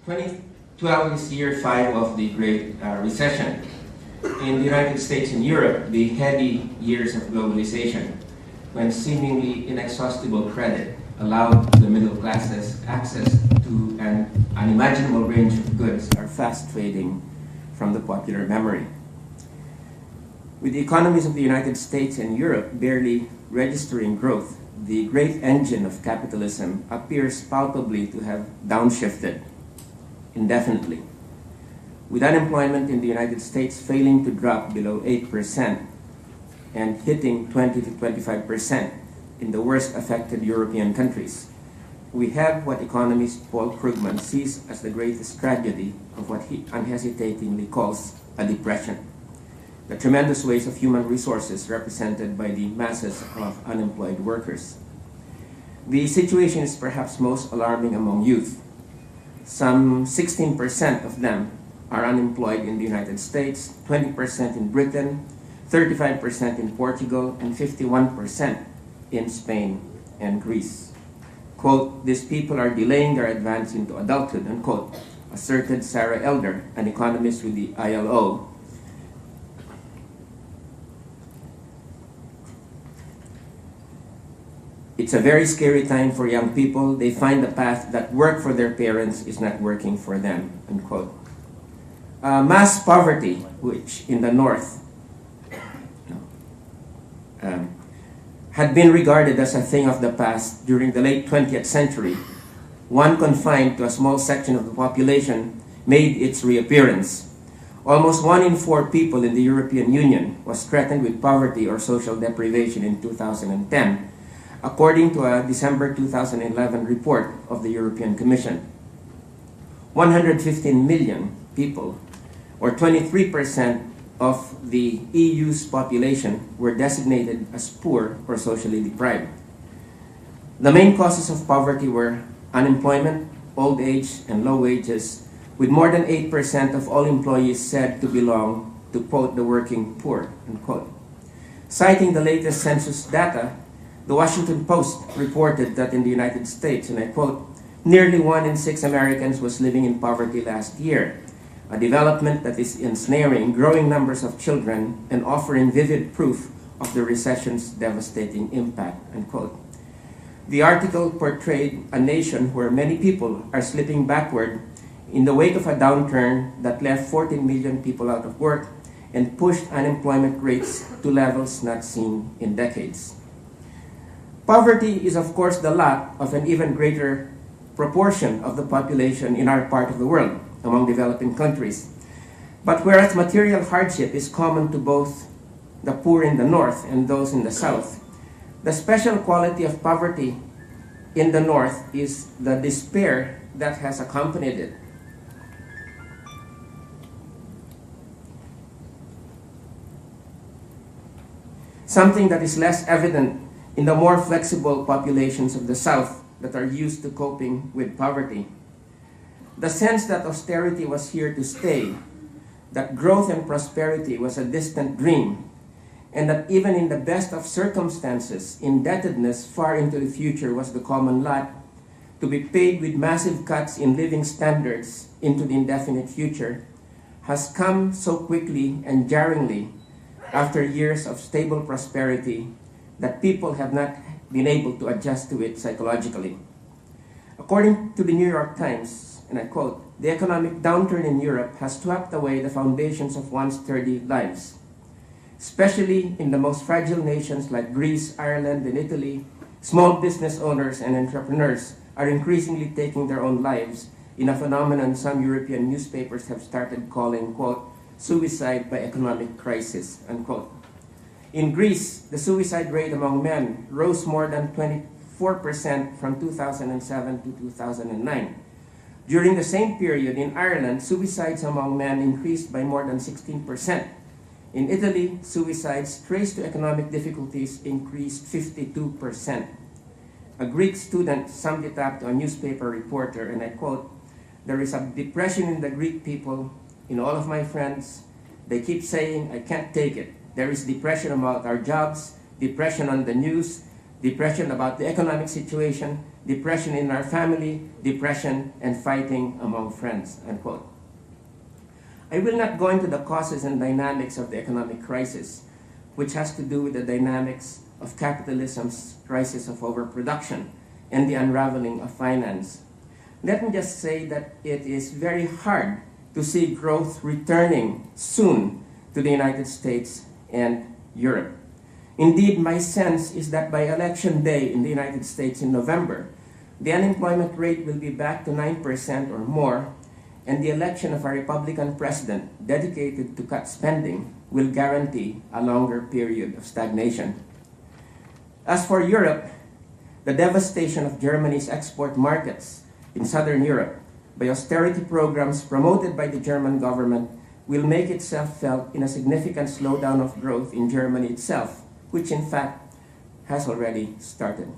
2012 is year 5 of the Great Recession. In the United States and Europe, the heady years of globalization, when seemingly inexhaustible credit allowed the middle classes access to an unimaginable range of goods, are fast fading from the popular memory. With the economies of the United States and Europe barely registering growth, the great engine of capitalism appears palpably to have downshifted indefinitely, with unemployment in the United States failing to drop below 8% and hitting 20 to 25% in the worst affected European countries. We have what economist Paul Krugman sees as the greatest tragedy of what he unhesitatingly calls a depression, the tremendous waste of human resources represented by the masses of unemployed workers. The situation is perhaps most alarming among youth. Some 16% of them are unemployed in the United States, 20% in Britain, 35% in Portugal, and 51% in Spain and Greece. Quote, "These people are delaying their advance into adulthood," unquote, asserted Sarah Elder, an economist with the ILO. It's a very scary time for young people. They find the path that worked for their parents is not working for them, unquote. Mass poverty, which in the North had been regarded as a thing of the past during the late 20th century, one confined to a small section of the population, made its reappearance. Almost 1 in 4 people in the European Union was threatened with poverty or social deprivation in 2010, according to a December 2011 report of the European Commission. 115 million people, or 23% of the EU's population, were designated as poor or socially deprived. The main causes of poverty were unemployment, old age, and low wages, with more than 8% of all employees said to belong to, quote, the working poor, unquote. Citing the latest census data, the Washington Post reported that in the United States, and I quote, "Nearly 1 in 6 Americans was living in poverty last year, a development that is ensnaring growing numbers of children and offering vivid proof of the recession's devastating impact," unquote. The article portrayed a nation where many people are slipping backward in the wake of a downturn that left 14 million people out of work and pushed unemployment rates to levels not seen in decades. Poverty is, of course, the lot of an even greater proportion of the population in our part of the world, among developing countries. But whereas material hardship is common to both the poor in the North and those in the South, the special quality of poverty in the North is the despair that has accompanied it. Something that is less evident in the more flexible populations of the South that are used to coping with poverty. The sense that austerity was here to stay, that growth and prosperity was a distant dream, and that even in the best of circumstances, indebtedness far into the future was the common lot, to be paid with massive cuts in living standards into the indefinite future, has come so quickly and jarringly after years of stable prosperity that people have not been able to adjust to it psychologically. According to the New York Times, and I quote, "The economic downturn in Europe has swept away the foundations of once sturdy lives. Especially in the most fragile nations like Greece, Ireland, and Italy, small business owners and entrepreneurs are increasingly taking their own lives in a phenomenon some European newspapers have started calling, quote, suicide by economic crisis," unquote. In Greece, the suicide rate among men rose more than 24% from 2007 to 2009. During the same period in Ireland, suicides among men increased by more than 16%. In Italy, suicides traced to economic difficulties increased 52%. A Greek student summed it up to a newspaper reporter, and I quote, "There is a depression in the Greek people. In all of my friends, they keep saying, I can't take it. There is depression about our jobs, depression on the news, depression about the economic situation, depression in our family, depression and fighting among friends, unquote. I will not go into the causes and dynamics of the economic crisis, which has to do with the dynamics of capitalism's crisis of overproduction and the unraveling of finance. Let me just say that it is very hard to see growth returning soon to the United States and Europe. Indeed, my sense is that by election day in the United States in November, the unemployment rate will be back to 9% or more, and the election of a Republican president dedicated to cut spending will guarantee a longer period of stagnation. As for Europe, the devastation of Germany's export markets in Southern Europe by austerity programs promoted by the German government will make itself felt in a significant slowdown of growth in Germany itself, which in fact has already started.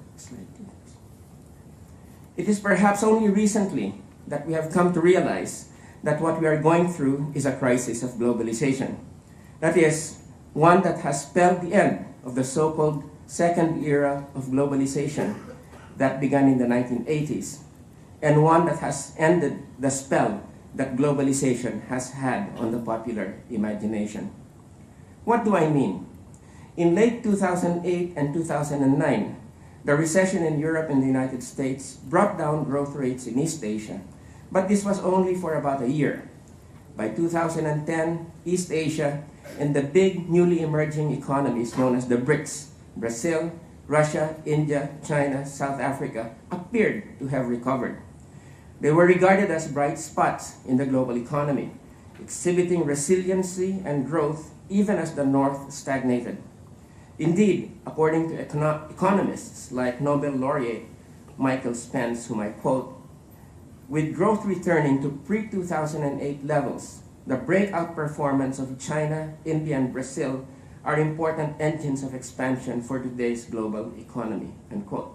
It is perhaps only recently that we have come to realize that what we are going through is a crisis of globalization. That is, one that has spelled the end of the so-called second era of globalization that began in the 1980s, and one that has ended the spell that globalization has had on the popular imagination. What do I mean? In late 2008 and 2009, the recession in Europe and the United States brought down growth rates in East Asia, but this was only for about a year. By 2010, East Asia and the big newly emerging economies known as the BRICS, Brazil, Russia, India, China, South Africa, appeared to have recovered. They were regarded as bright spots in the global economy, exhibiting resiliency and growth even as the North stagnated. Indeed, according to economists like Nobel laureate Michael Spence, whom I quote, with growth returning to pre-2008 levels, the breakout performance of China, India, and Brazil are important engines of expansion for today's global economy, unquote.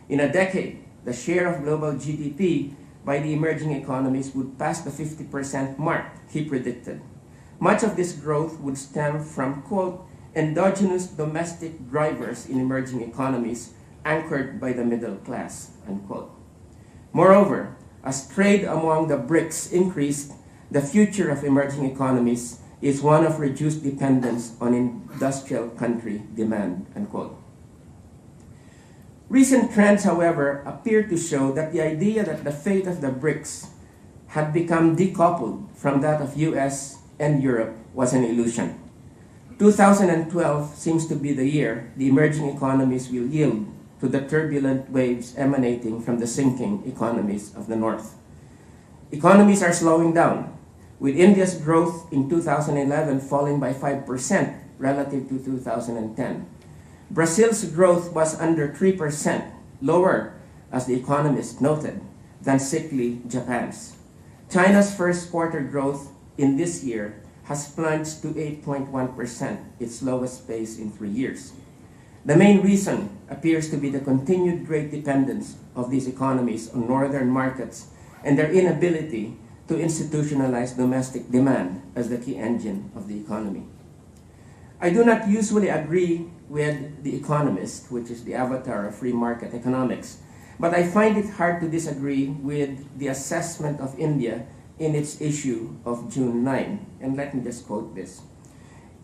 In a decade, the share of global GDP by the emerging economies would pass the 50% mark, he predicted. Much of this growth would stem from, quote, endogenous domestic drivers in emerging economies anchored by the middle class, unquote. Moreover, as trade among the BRICS increased, the future of emerging economies is one of reduced dependence on industrial country demand, unquote. Recent trends, however, appear to show that the idea that the fate of the BRICS had become decoupled from that of US and Europe was an illusion. 2012 seems to be the year the emerging economies will yield to the turbulent waves emanating from the sinking economies of the North. Economies are slowing down, with India's growth in 2011 falling by 5% relative to 2010. Brazil's growth was under 3%, lower, as the Economist noted, than sickly Japan's. China's first quarter growth in this year has plunged to 8.1%, its lowest pace in 3 years. The main reason appears to be the continued great dependence of these economies on northern markets and their inability to institutionalize domestic demand as the key engine of the economy. I do not usually agree with The Economist, which is the avatar of free market economics, but I find it hard to disagree with the assessment of India in its issue of June 9. And let me just quote this.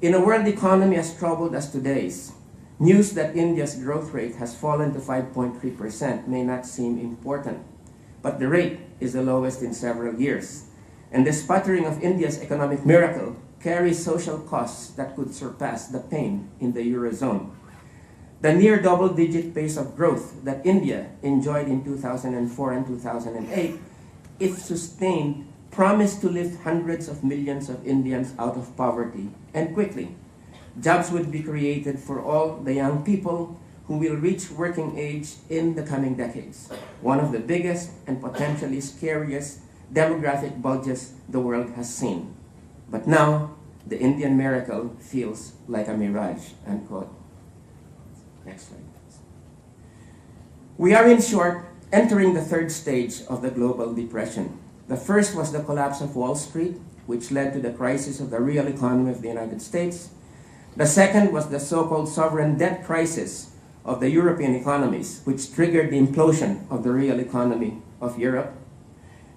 In a world economy as troubled as today's, news that India's growth rate has fallen to 5.3% may not seem important, but the rate is the lowest in several years. And the sputtering of India's economic miracle carries social costs that could surpass the pain in the Eurozone. The near double-digit pace of growth that India enjoyed in 2004 and 2008, if sustained, promised to lift hundreds of millions of Indians out of poverty, and quickly. Jobs would be created for all the young people who will reach working age in the coming decades, one of the biggest and potentially scariest demographic bulges the world has seen. But now, the Indian miracle feels like a mirage, unquote. Next slide, please. We are, in short, entering the third stage of the global depression. The first was the collapse of Wall Street, which led to the crisis of the real economy of the United States. The second was the so-called sovereign debt crisis, of the European economies, which triggered the implosion of the real economy of Europe.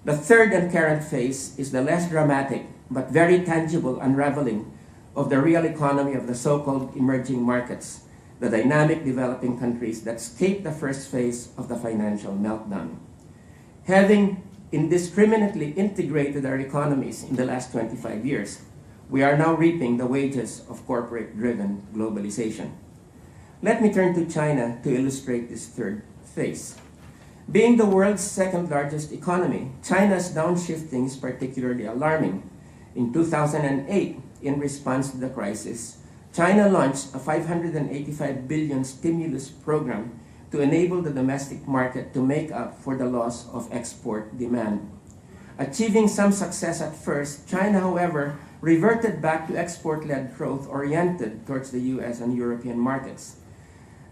The third and current phase is the less dramatic but very tangible unraveling of the real economy of the so-called emerging markets, the dynamic developing countries that escaped the first phase of the financial meltdown. Having indiscriminately integrated our economies in the last 25 years, we are now reaping the wages of corporate-driven globalization. Let me turn to China to illustrate this third phase. Being the world's second largest economy, China's downshifting is particularly alarming. In 2008, in response to the crisis, China launched a 585 billion stimulus program to enable the domestic market to make up for the loss of export demand. Achieving some success at first, China, however, reverted back to export-led growth oriented towards the US and European markets.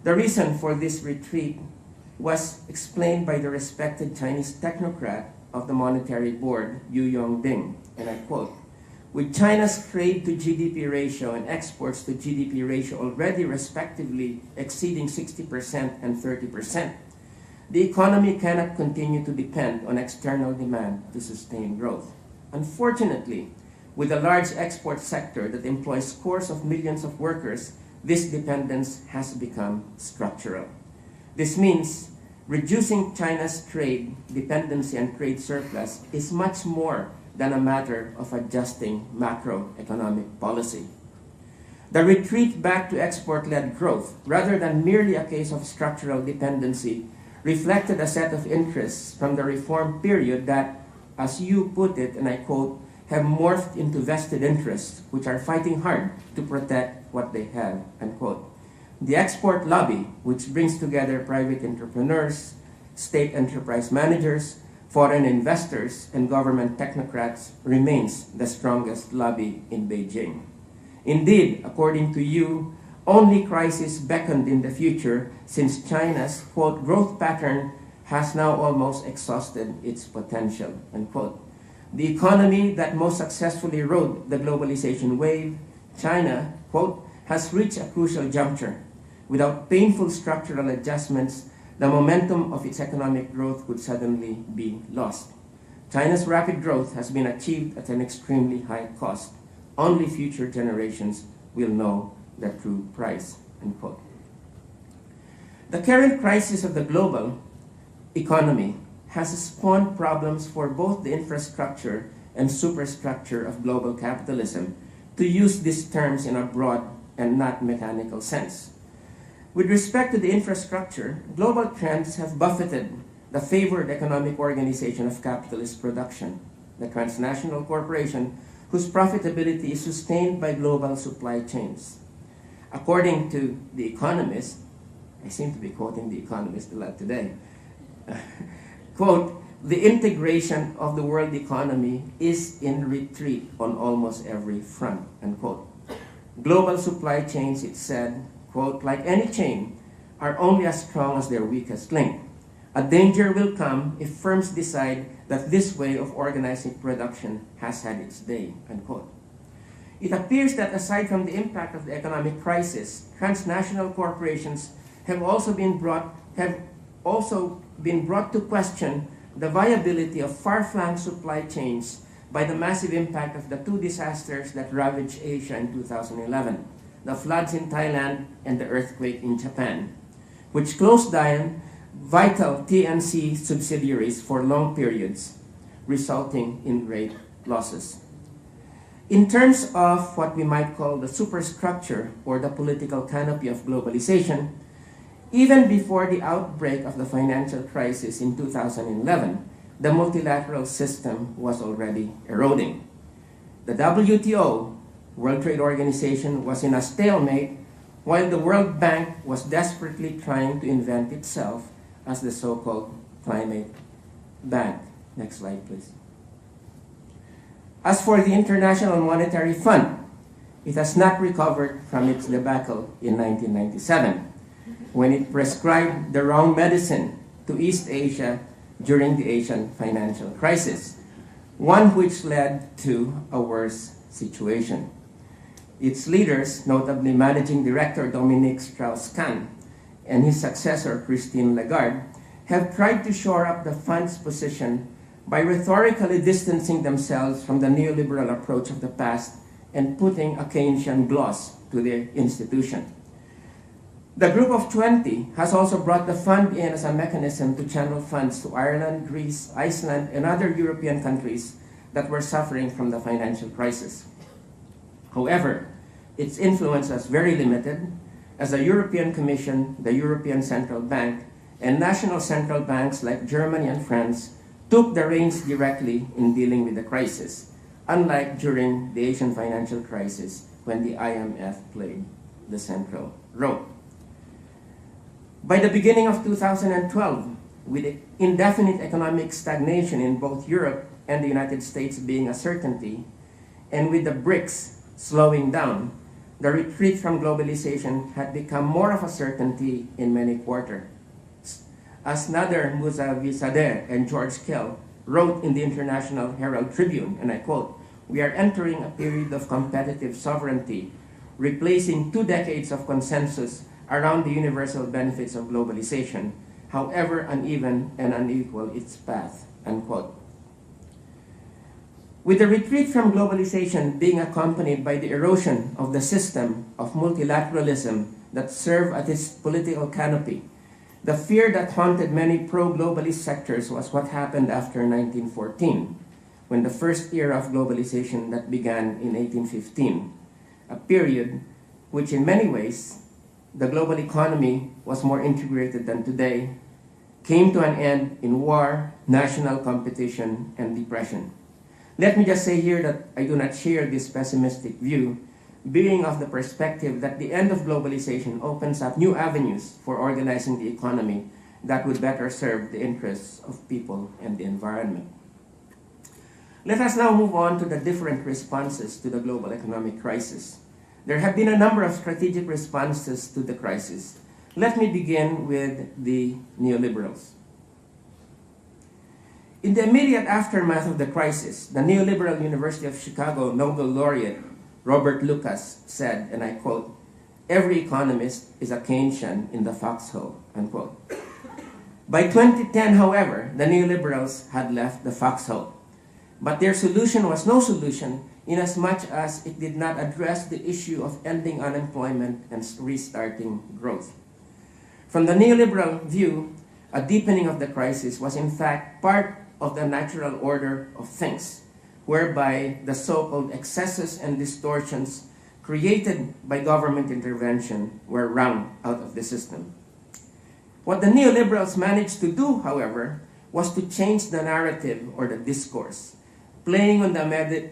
The reason for this retreat was explained by the respected Chinese technocrat of the Monetary Board, Yu Yongding, and I quote, "With China's trade to GDP ratio and exports to GDP ratio already respectively exceeding 60% and 30%, the economy cannot continue to depend on external demand to sustain growth. Unfortunately, with a large export sector that employs scores of millions of workers, this dependence has become structural. This means reducing China's trade dependency and trade surplus is much more than a matter of adjusting macroeconomic policy. The retreat back to export-led growth, rather than merely a case of structural dependency, reflected a set of interests from the reform period that, as you put it, and I quote, have morphed into vested interests which are fighting hard to protect what they have, unquote. The export lobby, which brings together private entrepreneurs, state enterprise managers, foreign investors, and government technocrats, remains the strongest lobby in Beijing. Indeed, according to you, only crisis beckoned in the future since China's, quote, growth pattern has now almost exhausted its potential, unquote. The economy that most successfully rode the globalization wave, China, quote, has reached a crucial juncture. Without painful structural adjustments, the momentum of its economic growth would suddenly be lost. China's rapid growth has been achieved at an extremely high cost. Only future generations will know the true price, unquote. The current crisis of the global economy has spawned problems for both the infrastructure and superstructure of global capitalism, to use these terms in a broad and not mechanical sense. With respect to the infrastructure, global trends have buffeted the favored economic organization of capitalist production, the transnational corporation whose profitability is sustained by global supply chains. According to The Economist, I seem to be quoting The Economist a lot today, quote, the integration of the world economy is in retreat on almost every front, unquote. Global supply chains, it said, quote, like any chain, are only as strong as their weakest link. A danger will come if firms decide that this way of organizing production has had its day, unquote. It appears that aside from the impact of the economic crisis, transnational corporations have also been brought to question the viability of far-flung supply chains by the massive impact of the two disasters that ravaged Asia in 2011, the floods in Thailand and the earthquake in Japan, which closed down vital TNC subsidiaries for long periods, resulting in great losses. In terms of what we might call the superstructure or the political canopy of globalization, even before the outbreak of the financial crisis in 2011, the multilateral system was already eroding. The WTO, World Trade Organization, was in a stalemate, while the World Bank was desperately trying to invent itself as the so-called climate bank. Next slide, please. As for the International Monetary Fund, it has not recovered from its debacle in 1997, when it prescribed the wrong medicine to East Asia during the Asian financial crisis, one which led to a worse situation. Its leaders, notably Managing Director Dominique Strauss-Kahn and his successor, Christine Lagarde, have tried to shore up the fund's position by rhetorically distancing themselves from the neoliberal approach of the past and putting a Keynesian gloss to their institution. The Group of 20 has also brought the fund in as a mechanism to channel funds to Ireland, Greece, Iceland, and other European countries that were suffering from the financial crisis. However, its influence was very limited, as the European Commission, the European Central Bank, and national central banks like Germany and France took the reins directly in dealing with the crisis, unlike during the Asian financial crisis when the IMF played the central role. By the beginning of 2012, with indefinite economic stagnation in both Europe and the United States being a certainty, and with the BRICS slowing down, the retreat from globalization had become more of a certainty in many quarters. As Nader Moussavi-Sadeh and George Kell wrote in the International Herald Tribune, and I quote, "We are entering a period of competitive sovereignty, replacing 2 decades of consensus around the universal benefits of globalization, however uneven and unequal its path," unquote. With the retreat from globalization being accompanied by the erosion of the system of multilateralism that served as its political canopy, the fear that haunted many pro-globalist sectors was what happened after 1914, when the first era of globalization that began in 1815, a period which in many ways the global economy was more integrated than today, came to an end in war, national competition, and depression. Let me just say here that I do not share this pessimistic view, being of the perspective that the end of globalization opens up new avenues for organizing the economy that would better serve the interests of people and the environment. Let us now move on to the different responses to the global economic crisis. There have been a number of strategic responses to the crisis. Let me begin with the neoliberals. In the immediate aftermath of the crisis, the neoliberal University of Chicago Nobel laureate Robert Lucas said, and I quote, "Every economist is a Keynesian in the foxhole," unquote. By 2010, however, the neoliberals had left the foxhole. But their solution was no solution inasmuch as it did not address the issue of ending unemployment and restarting growth. From the neoliberal view, a deepening of the crisis was in fact part of the natural order of things, whereby the so-called excesses and distortions created by government intervention were wrung out of the system. What the neoliberals managed to do, however, was to change the narrative or the discourse, playing on the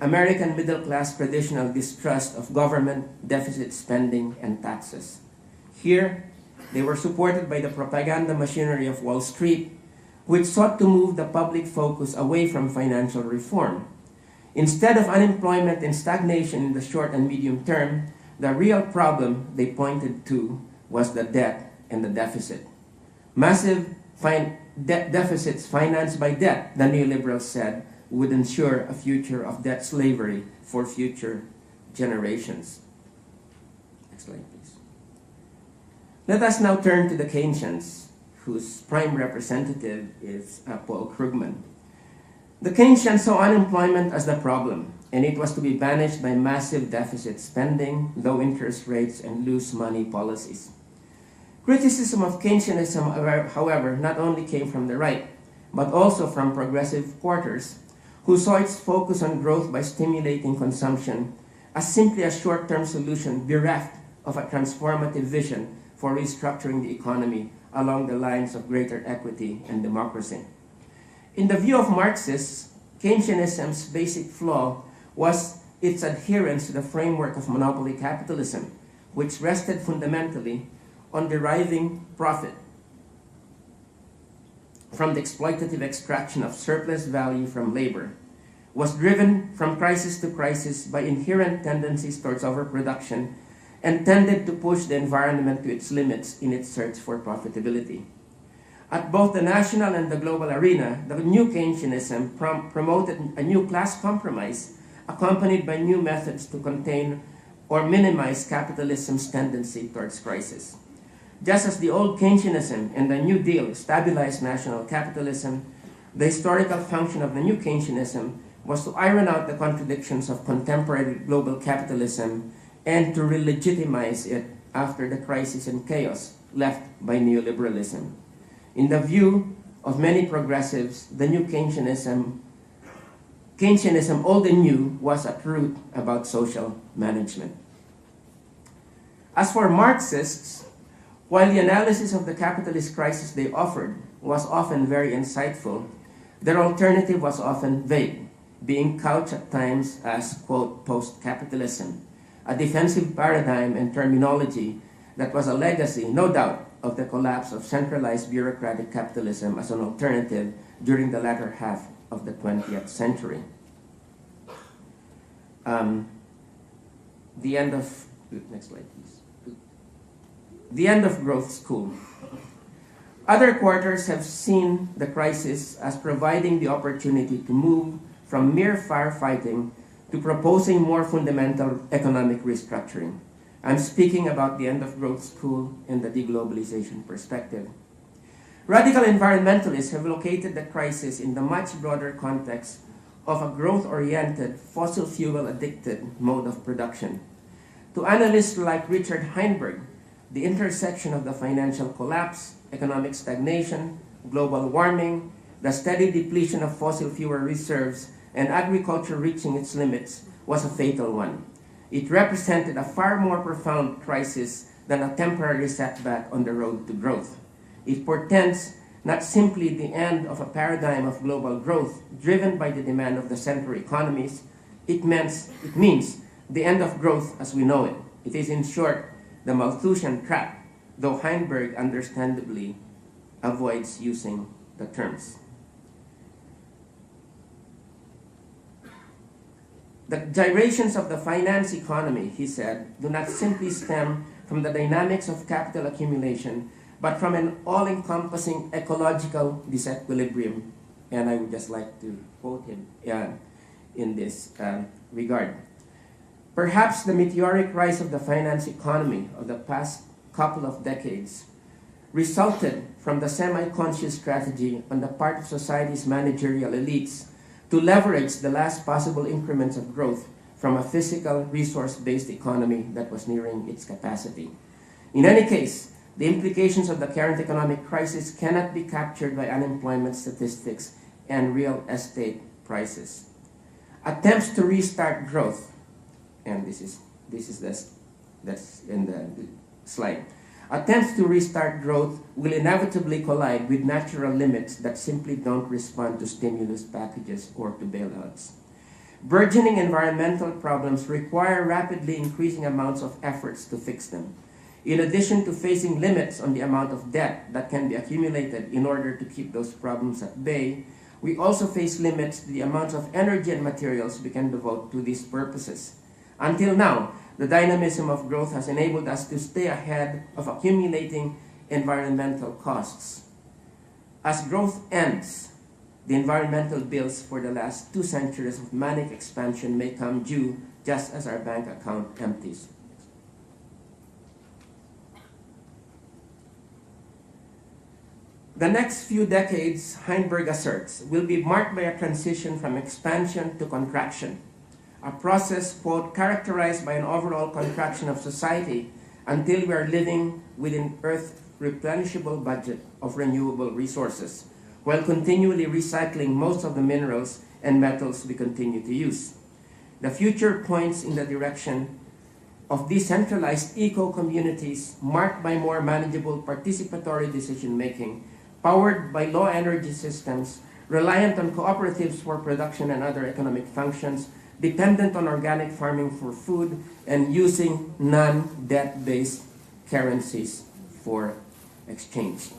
American middle-class traditional distrust of government, deficit spending, and taxes. Here, they were supported by the propaganda machinery of Wall Street, which sought to move the public focus away from financial reform. Instead of unemployment and stagnation in the short and medium term, the real problem they pointed to was the debt and the deficit. Massive deficits financed by debt, the neoliberals said, would ensure a future of debt slavery for future generations. Next slide, please. Let us now turn to the Keynesians, whose prime representative is Paul Krugman. The Keynesians saw unemployment as the problem, and it was to be banished by massive deficit spending, low interest rates, and loose money policies. Criticism of Keynesianism, however, not only came from the right, but also from progressive quarters, who saw its focus on growth by stimulating consumption as simply a short-term solution bereft of a transformative vision for restructuring the economy along the lines of greater equity and democracy. In the view of Marxists, Keynesianism's basic flaw was its adherence to the framework of monopoly capitalism, which rested fundamentally on deriving profit from the exploitative extraction of surplus value from labor, was driven from crisis to crisis by inherent tendencies towards overproduction, and tended to push the environment to its limits in its search for profitability. At both the national and the global arena, the new Keynesianism promoted a new class compromise accompanied by new methods to contain or minimize capitalism's tendency towards crisis. Just as the old Keynesianism and the New Deal stabilized national capitalism, the historical function of the new Keynesianism was to iron out the contradictions of contemporary global capitalism and to re-legitimize it after the crisis and chaos left by neoliberalism. In the view of many progressives, the new Keynesianism, old and new, was at root about social management. As for Marxists, while the analysis of the capitalist crisis they offered was often very insightful, their alternative was often vague, being couched at times as, quote, post-capitalism, a defensive paradigm and terminology that was a legacy, no doubt, of the collapse of centralized bureaucratic capitalism as an alternative during the latter half of the 20th century. Next slide, please. The end of growth school. Other quarters have seen the crisis as providing the opportunity to move from mere firefighting to proposing more fundamental economic restructuring. I'm speaking about the end of growth school and the deglobalization perspective. Radical environmentalists have located the crisis in the much broader context of a growth-oriented, fossil fuel-addicted mode of production. To analysts like Richard Heinberg, the intersection of the financial collapse, economic stagnation, global warming, the steady depletion of fossil fuel reserves, and agriculture reaching its limits was a fatal one. It represented a far more profound crisis than a temporary setback on the road to growth. It portends not simply the end of a paradigm of global growth driven by the demand of the central economies, it means the end of growth as we know it. It is, in short, the Malthusian trap, though Heinberg understandably avoids using the terms. The gyrations of the finance economy, he said, do not simply stem from the dynamics of capital accumulation, but from an all-encompassing ecological disequilibrium. And I would just like to quote him in this regard. Perhaps the meteoric rise of the finance economy of the past couple of decades resulted from the semi-conscious strategy on the part of society's managerial elites to leverage the last possible increments of growth from a physical, resource-based economy that was nearing its capacity. In any case, the implications of the current economic crisis cannot be captured by unemployment statistics and real estate prices. Attempts to restart growth, and that's in the slide. Attempts to restart growth will inevitably collide with natural limits that simply don't respond to stimulus packages or to bailouts. Burgeoning environmental problems require rapidly increasing amounts of efforts to fix them. In addition to facing limits on the amount of debt that can be accumulated in order to keep those problems at bay, we also face limits to the amounts of energy and materials we can devote to these purposes. Until now, the dynamism of growth has enabled us to stay ahead of accumulating environmental costs. As growth ends, the environmental bills for the last 2 centuries of manic expansion may come due just as our bank account empties. The next few decades, Heinberg asserts, will be marked by a transition from expansion to contraction, a process, quote, characterized by an overall contraction of society until we are living within Earth's replenishable budget of renewable resources, while continually recycling most of the minerals and metals we continue to use. The future points in the direction of decentralized eco-communities marked by more manageable participatory decision-making, powered by low energy systems, reliant on cooperatives for production and other economic functions, dependent on organic farming for food, and using non-debt-based currencies for exchange.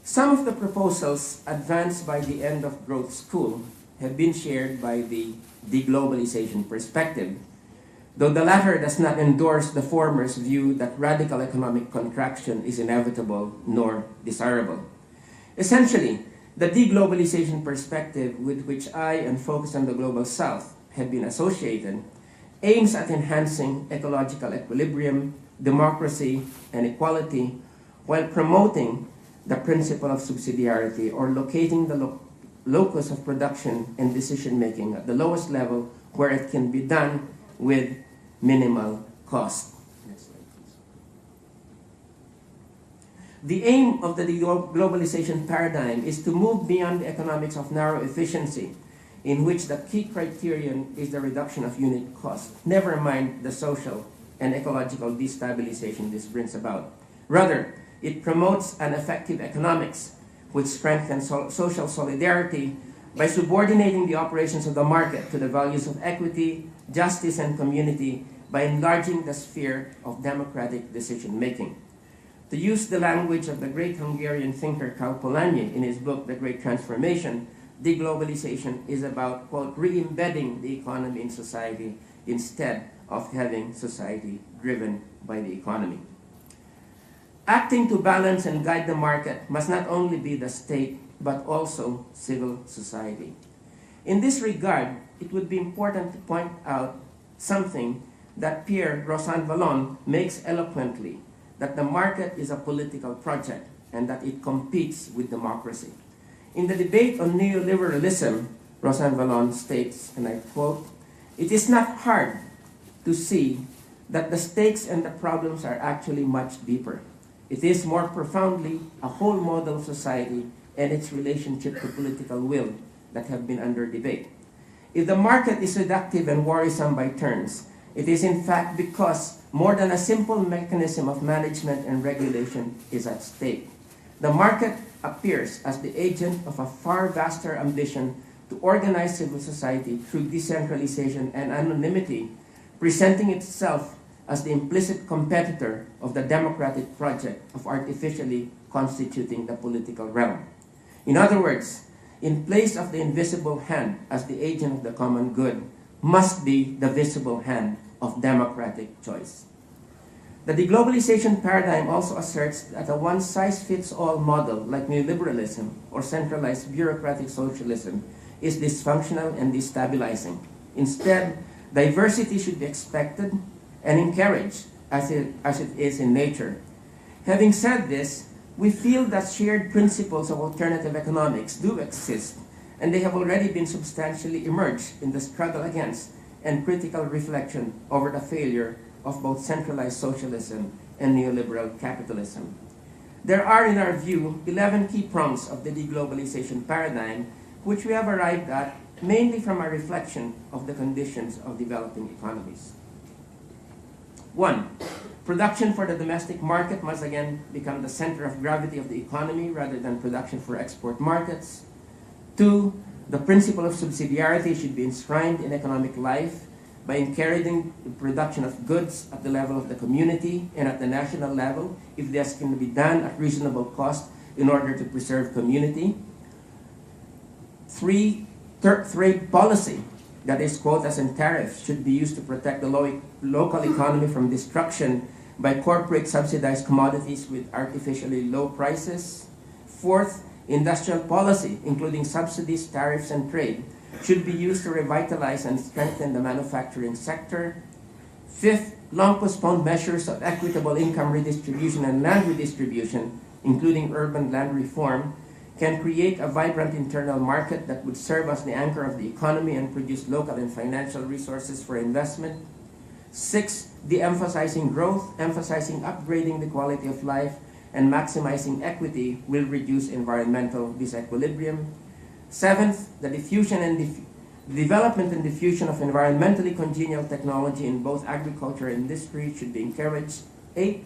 Some of the proposals advanced by the End of Growth School have been shared by the deglobalization perspective, though the latter does not endorse the former's view that radical economic contraction is inevitable nor desirable. Essentially, the deglobalization perspective with which I and Focus on the Global South have been associated aims at enhancing ecological equilibrium, democracy, and equality, while promoting the principle of subsidiarity, or locating the locus of production and decision-making at the lowest level where it can be done with minimal cost. Next slide, please. The aim of the globalization paradigm is to move beyond the economics of narrow efficiency, in which the key criterion is the reduction of unit cost, never mind the social and ecological destabilization this brings about. Rather, it promotes an effective economics which strengthens social solidarity by subordinating the operations of the market to the values of equity, justice, and community, by enlarging the sphere of democratic decision-making. To use the language of the great Hungarian thinker Karl Polanyi in his book, The Great Transformation, deglobalization is about, quote, re-embedding the economy in society instead of having society driven by the economy. Acting to balance and guide the market must not only be the state, but also civil society. In this regard, it would be important to point out something that Pierre Rosanvallon makes eloquently, that the market is a political project and that it competes with democracy. In the debate on neoliberalism, Rosanvallon states, and I quote, "It is not hard to see that the stakes and the problems are actually much deeper. It is more profoundly a whole model of society and its relationship to political will that have been under debate. If the market is seductive and worrisome by turns, it is in fact because more than a simple mechanism of management and regulation is at stake. The market appears as the agent of a far vaster ambition to organize civil society through decentralization and anonymity, presenting itself as the implicit competitor of the democratic project of artificially constituting the political realm. In other words, in place of the invisible hand as the agent of the common good, must be the visible hand of democratic choice." The deglobalization paradigm also asserts that a one-size-fits-all model like neoliberalism or centralized bureaucratic socialism is dysfunctional and destabilizing. Instead, diversity should be expected and encouraged as it is in nature. Having said this, we feel that shared principles of alternative economics do exist, and they have already been substantially emerged in the struggle against and critical reflection over the failure of both centralized socialism and neoliberal capitalism. There are, in our view, 11 key prongs of the deglobalization paradigm, which we have arrived at mainly from a reflection of the conditions of developing economies. 1. Production for the domestic market must again become the center of gravity of the economy rather than production for export markets. 2. The principle of subsidiarity should be enshrined in economic life by encouraging the production of goods at the level of the community and at the national level, if this can be done at reasonable cost in order to preserve community. 3. Trade policy, that is, quotas and tariffs, should be used to protect the local economy from destruction by corporate subsidized commodities with artificially low prices. 4th, industrial policy, including subsidies, tariffs, and trade, should be used to revitalize and strengthen the manufacturing sector. 5th, long postponed measures of equitable income redistribution and land redistribution, including urban land reform, can create a vibrant internal market that would serve as the anchor of the economy and produce local and financial resources for investment. 6, de-emphasizing growth, emphasizing upgrading the quality of life, and maximizing equity will reduce environmental disequilibrium. 7th, the diffusion and development and diffusion of environmentally congenial technology in both agriculture and industry should be encouraged. 8th,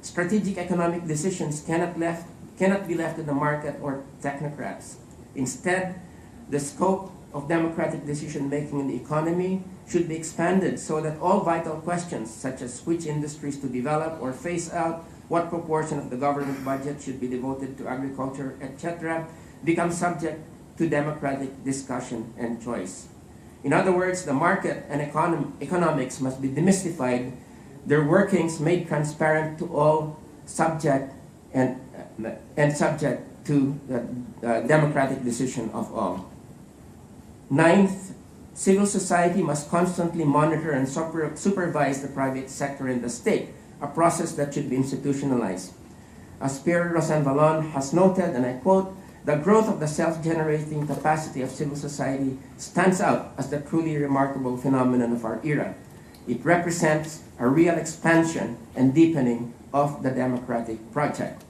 strategic economic decisions cannot be left to the market or technocrats. Instead, the scope of democratic decision-making in the economy should be expanded so that all vital questions, such as which industries to develop or phase out, what proportion of the government budget should be devoted to agriculture, etc., become subject to democratic discussion and choice. In other words, the market and economics must be demystified, their workings made transparent to all, subject to the democratic decision of all. 9th, civil society must constantly monitor and supervise the private sector and the state a process that should be institutionalized. As Pierre Rosanvallon has noted, and I quote, "The growth of the self-generating capacity of civil society stands out as the truly remarkable phenomenon of our era. It represents a real expansion and deepening of the democratic project."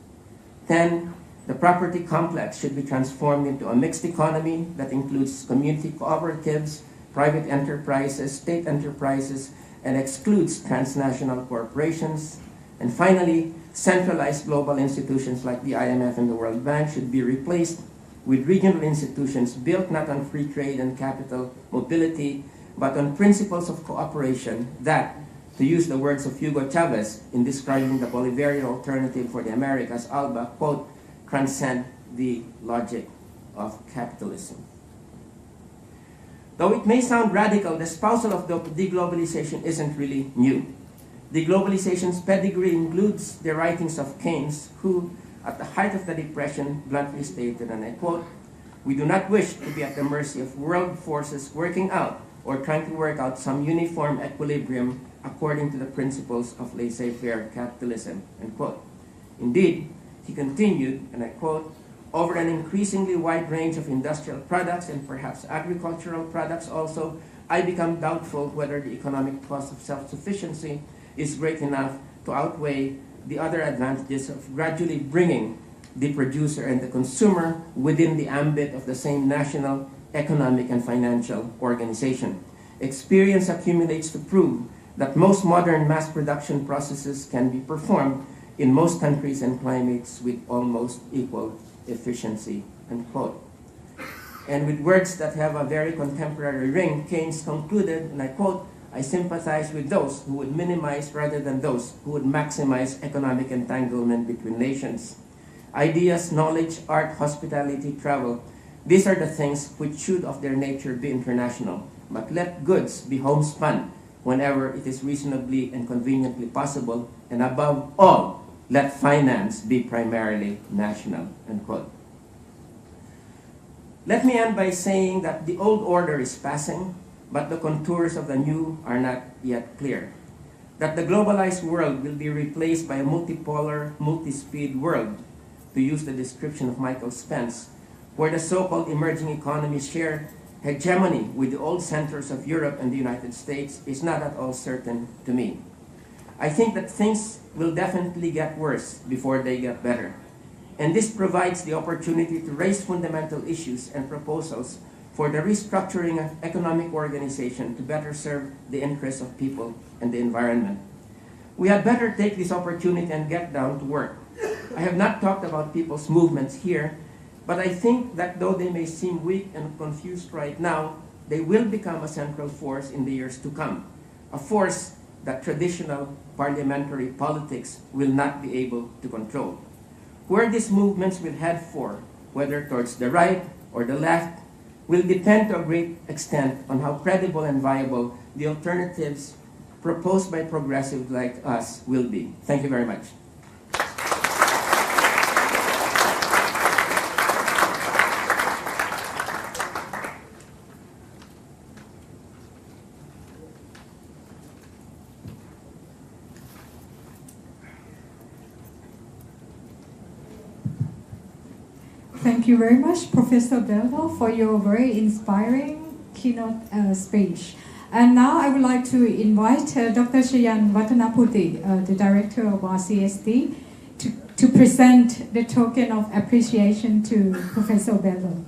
10. The property complex should be transformed into a mixed economy that includes community cooperatives, private enterprises, state enterprises, and excludes transnational corporations. And finally, centralized global institutions like the IMF and the World Bank should be replaced with regional institutions built not on free trade and capital mobility, but on principles of cooperation that, to use the words of Hugo Chavez in describing the Bolivarian alternative for the Americas, Alba, quote, "transcend the logic of capitalism." Though it may sound radical, the espousal of deglobalization isn't really new. Deglobalization's pedigree includes the writings of Keynes, who, at the height of the Depression, bluntly stated, and I quote, "We do not wish to be at the mercy of world forces working out or trying to work out some uniform equilibrium according to the principles of laissez-faire capitalism," end quote. Indeed, he continued, and I quote, "Over an increasingly wide range of industrial products and perhaps agricultural products also, I become doubtful whether the economic cost of self-sufficiency is great enough to outweigh the other advantages of gradually bringing the producer and the consumer within the ambit of the same national, economic, and financial organization. Experience accumulates to prove that most modern mass production processes can be performed in most countries and climates with almost equal efficiency," end quote. And with words that have a very contemporary ring, Keynes concluded, and I quote, "I sympathize with those who would minimize rather than those who would maximize economic entanglement between nations. Ideas, knowledge, art, hospitality, travel, these are the things which should of their nature be international, but let goods be homespun whenever it is reasonably and conveniently possible, and above all, let finance be primarily national," end quote. Let me end by saying that the old order is passing, but the contours of the new are not yet clear. That the globalized world will be replaced by a multipolar, multi-speed world, to use the description of Michael Spence, where the so-called emerging economies share hegemony with the old centers of Europe and the United States, is not at all certain to me. I think that things will definitely get worse before they get better. And this provides the opportunity to raise fundamental issues and proposals for the restructuring of economic organization to better serve the interests of people and the environment. We had better take this opportunity and get down to work. I have not talked about people's movements here, but I think that though they may seem weak and confused right now, they will become a central force in the years to come, a force that traditional parliamentary politics will not be able to control. Where these movements will head for, whether towards the right or the left, will depend to a great extent on how credible and viable the alternatives proposed by progressives like us will be. Thank you very much. Thank you very much, Professor Bello, for your very inspiring keynote speech. And now I would like to invite Dr. Shayan Watanaputi, the director of RCSD, to present the token of appreciation to Professor Bello.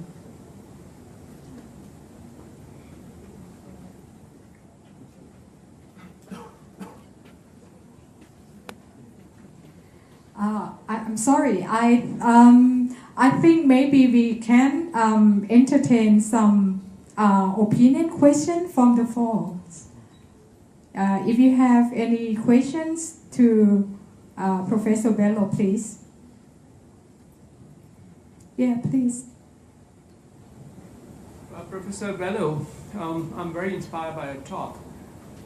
I'm sorry, I think maybe we can entertain some opinion question from the floor. If you have any questions to Professor Bello, please. Yeah, please. Professor Bello, I'm very inspired by your talk,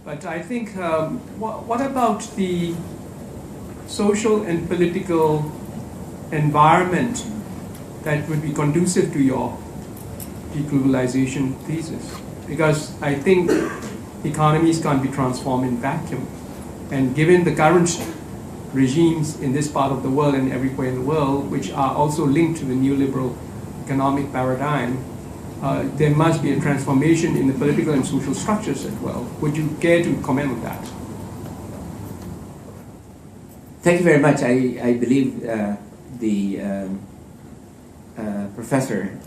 but I think what about the social and political environment that would be conducive to your deglobalization thesis? Because I think economies can't be transformed in vacuum, and given the current regimes in this part of the world and everywhere in the world, which are also linked to the neoliberal economic paradigm, there must be a transformation in the political and social structures as well. Would you care to comment on that? Thank you very much. I believe the professor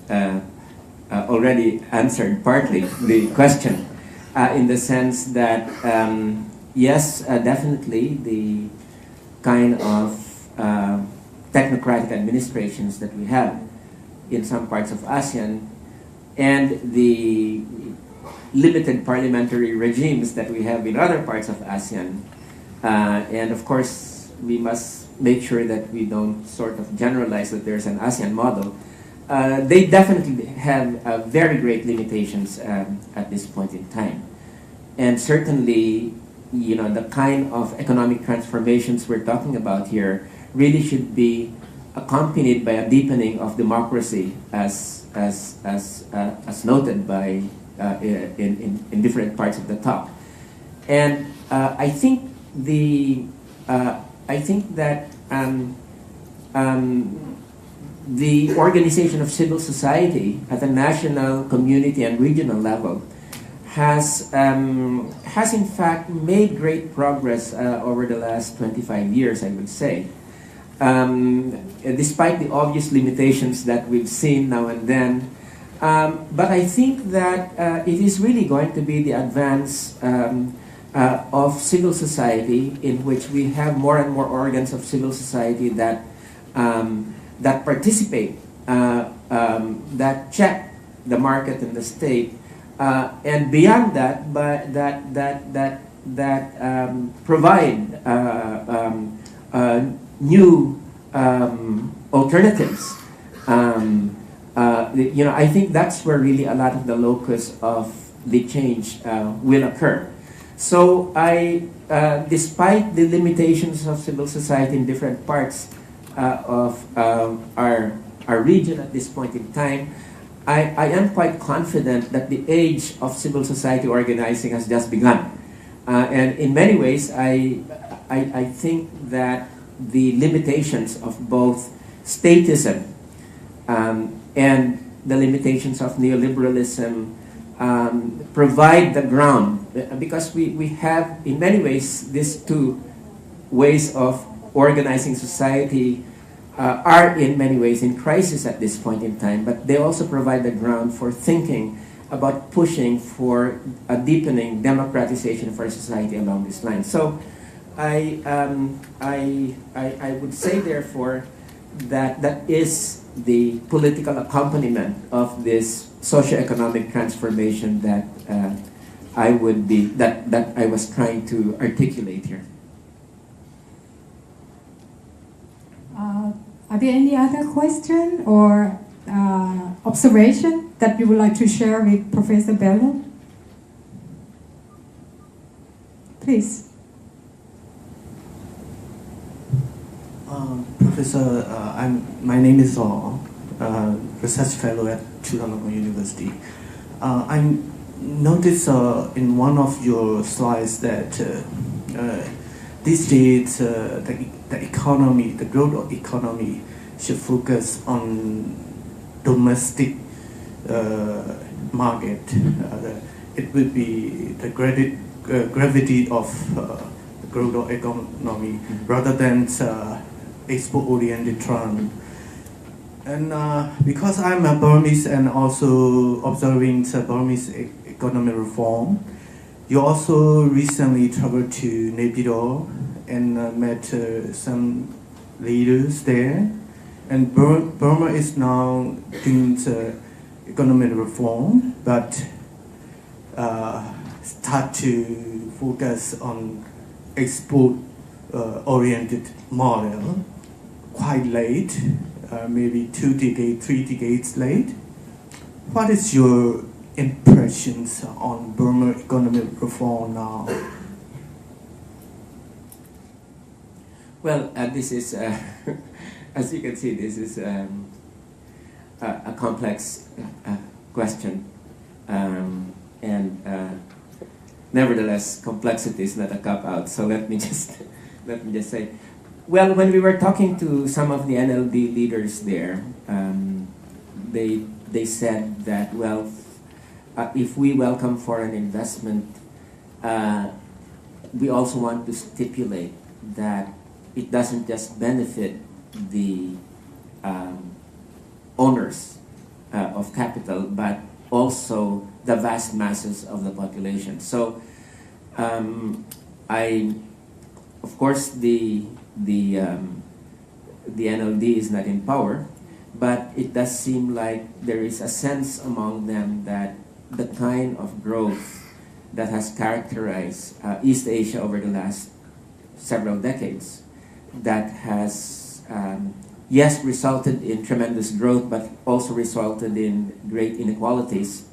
already answered partly the question in the sense that yes, definitely the kind of technocratic administrations that we have in some parts of ASEAN and the limited parliamentary regimes that we have in other parts of ASEAN, and of course we must make sure that we don't sort of generalize that there's an ASEAN model. They definitely have very great limitations at this point in time. And certainly, you know, the kind of economic transformations we're talking about here really should be accompanied by a deepening of democracy as noted by in different parts of the talk. And I think that the organization of civil society at the national, community, and regional level has in fact made great progress over the last 25 years, I would say. Despite the obvious limitations that we've seen now and then. But I think that it is really going to be the advance of civil society in which we have more and more organs of civil society that participate, that check the market and the state, and beyond that, but that provide new alternatives. You know, I think that's where really a lot of the locus of the change will occur. So despite the limitations of civil society in different parts of our region at this point in time, I am quite confident that the age of civil society organizing has just begun. And in many ways, I think that the limitations of both statism and the limitations of neoliberalism provide the ground, because we have in many ways these two ways of organizing society are in many ways in crisis at this point in time, but they also provide the ground for thinking about pushing for a deepening democratization of our society along this line. So I would say therefore that that is the political accompaniment of this socio-economic transformation that I was trying to articulate here. Are there any other question or observation that you would like to share with Professor Bello? Please. Professor, my name is Law, research fellow at Chulalongkorn University. I noticed in one of your slides that these days the economy, the growth of economy, should focus on domestic market. It will be the gravity of the growth of economy rather than export-oriented trend. And because I'm a Burmese and also observing the Burmese economic reform, you also recently traveled to Naypyidaw and met some leaders there. And Burma is now doing the economic reform, but start to focus on export-oriented model quite late, maybe 2 decades, 3 decades late. What is your impressions on Burma economic reform now? Well, this is, as you can see, this is a complex question, and nevertheless, complexity is not a cop-out. So let me just say, Well, when we were talking to some of the NLD leaders there, they said that, well, if we welcome foreign investment, we also want to stipulate that it doesn't just benefit the owners of capital, but also the vast masses of the population. So, of course, the NLD is not in power, but it does seem like there is a sense among them that the kind of growth that has characterized East Asia over the last several decades, that has, yes, resulted in tremendous growth, but also resulted in great inequalities,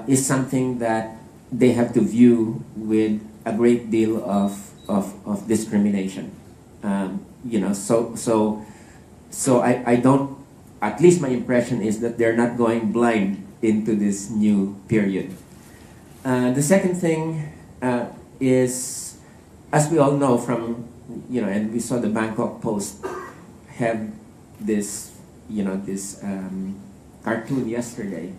is something that they have to view with a great deal of discrimination. So I don't, at least my impression is that they're not going blind into this new period. The second thing is, as we all know from, and we saw the Bangkok Post have this, this cartoon yesterday,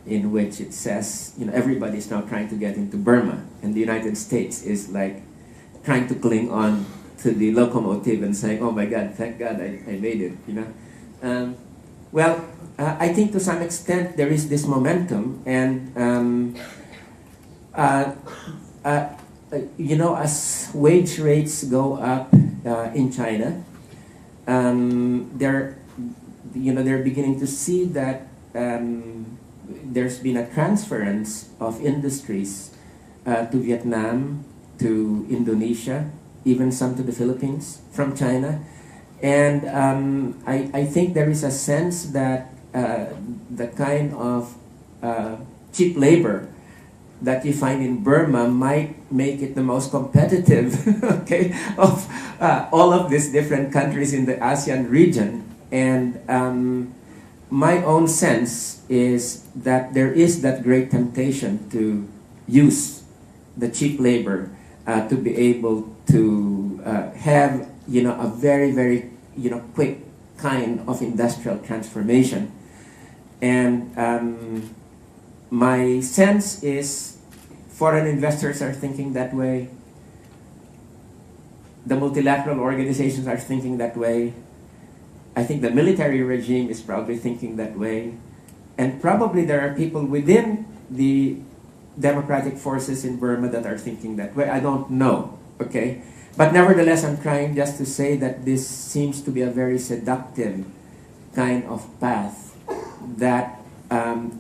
in which it says, everybody's now trying to get into Burma, and the United States is like trying to cling on to the locomotive and saying, oh my God, thank God I made it, Well, I think to some extent there is this momentum, and as wage rates go up in China, they're beginning to see that there's been a transference of industries to Vietnam, to Indonesia, even some to the Philippines from China. And I think there is a sense that the kind of cheap labor that you find in Burma might make it the most competitive, okay, of all of these different countries in the ASEAN region. And my own sense is that there is that great temptation to use the cheap labor to be able to have, a very, very, quick kind of industrial transformation. And my sense is foreign investors are thinking that way. The multilateral organizations are thinking that way. I think the military regime is probably thinking that way. And probably there are people within the democratic forces in Burma that are thinking that way. I don't know, okay? But nevertheless, I'm trying just to say that this seems to be a very seductive kind of path that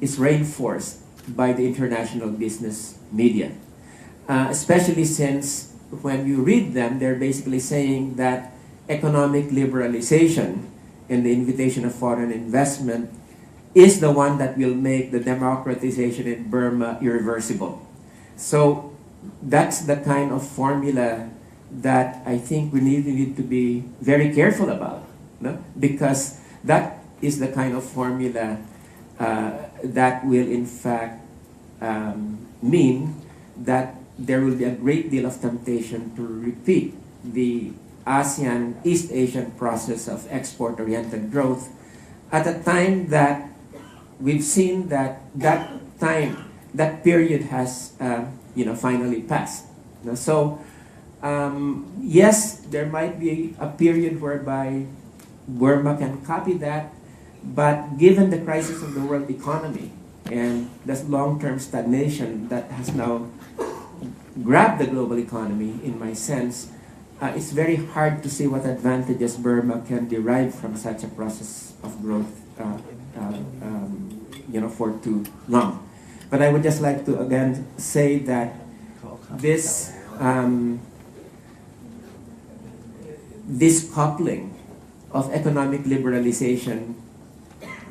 is reinforced by the international business media. Especially since when you read them, they're basically saying that economic liberalization and the invitation of foreign investment is the one that will make the democratization in Burma irreversible. So that's the kind of formula that I think we need to be very careful about, no? Because that is the kind of formula that will in fact mean that there will be a great deal of temptation to repeat the ASEAN East Asian process of export-oriented growth at a time that we've seen that period has finally passed. So yes, there might be a period whereby Burma can copy that, but given the crisis of the world economy and the long-term stagnation that has now grabbed the global economy, in my sense, it's very hard to see what advantages Burma can derive from such a process of growth, for too long. But I would just like to again say that this coupling of economic liberalization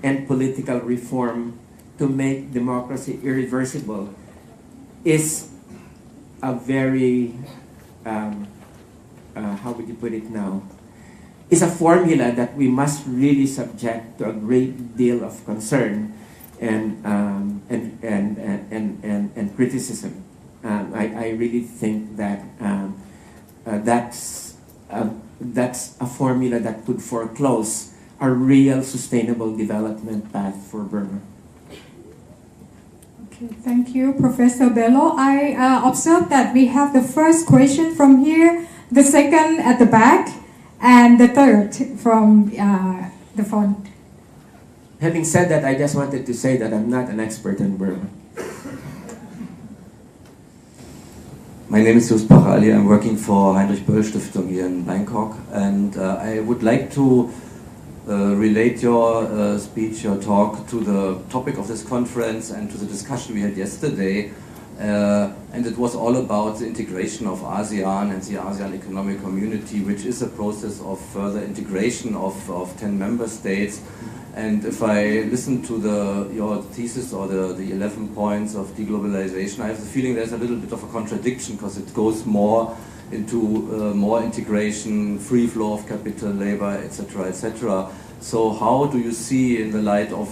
and political reform to make democracy irreversible is a very, how would you put it now, is a formula that we must really subject to a great deal of concern and criticism. I really think that that's that's a formula that could foreclose a real sustainable development path for Burma. Okay, thank you, Professor Bello. I observed that we have the first question from here, the second at the back, and the third from the front. Having said that, I just wanted to say that I'm not an expert in Burma. My name is Jus Ali. I'm working for Heinrich Böll Stiftung here in Bangkok, and I would like to relate your speech, your talk, to the topic of this conference and to the discussion we had yesterday. And it was all about the integration of ASEAN and the ASEAN Economic Community, which is a process of further integration of 10 member states. And if I listen to your thesis or the 11 points of deglobalization, I have the feeling there's a little bit of a contradiction, because it goes more into more integration, free flow of capital, labor, etc., etc. So how do you see, in the light of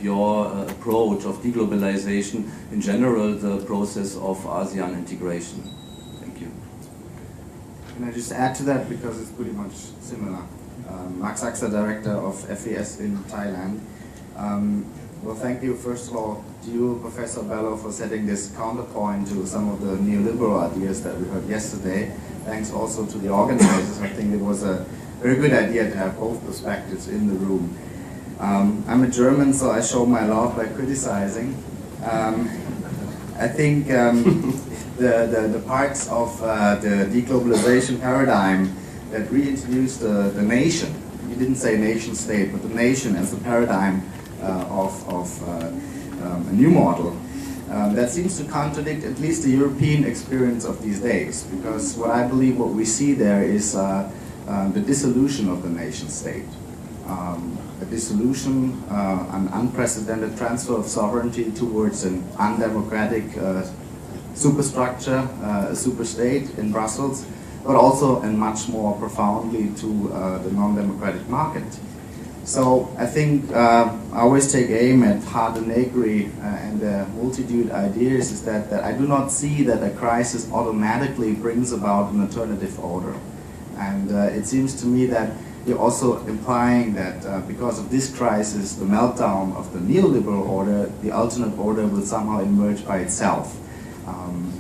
your approach of deglobalization in general, the process of ASEAN integration? Thank you. Can I just add to that, because it's pretty much similar? Mark Saxa, Director of FES in Thailand. Well, thank you, first of all, to you, Professor Bello, for setting this counterpoint to some of the neoliberal ideas that we heard yesterday. Thanks also to the organizers. I think it was a very good idea to have both perspectives in the room. I'm a German, so I show my love by criticizing. I think the parts of the deglobalization paradigm that reintroduced the nation, you didn't say nation state, but the nation as the paradigm of a new model, that seems to contradict at least the European experience of these days, because what I believe what we see there is the dissolution of the nation state. A dissolution, an unprecedented transfer of sovereignty towards an undemocratic superstructure, a superstate in Brussels, but also, and much more profoundly, to the non-democratic market. So I think I always take aim at Hardenegri and the multitude ideas is that I do not see that a crisis automatically brings about an alternative order. And it seems to me that you're also implying that because of this crisis, the meltdown of the neoliberal order, the alternate order will somehow emerge by itself.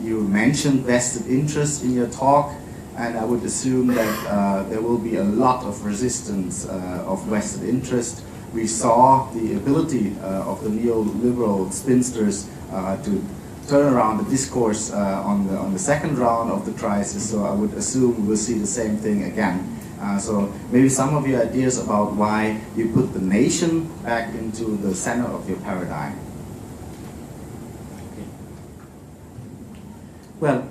You mentioned vested interest in your talk, and I would assume that there will be a lot of resistance of vested interest. We saw the ability of the neoliberal spinsters to turn around the discourse on the second round of the crisis, so I would assume we'll see the same thing again. So maybe some of your ideas about why you put the nation back into the center of your paradigm. Well,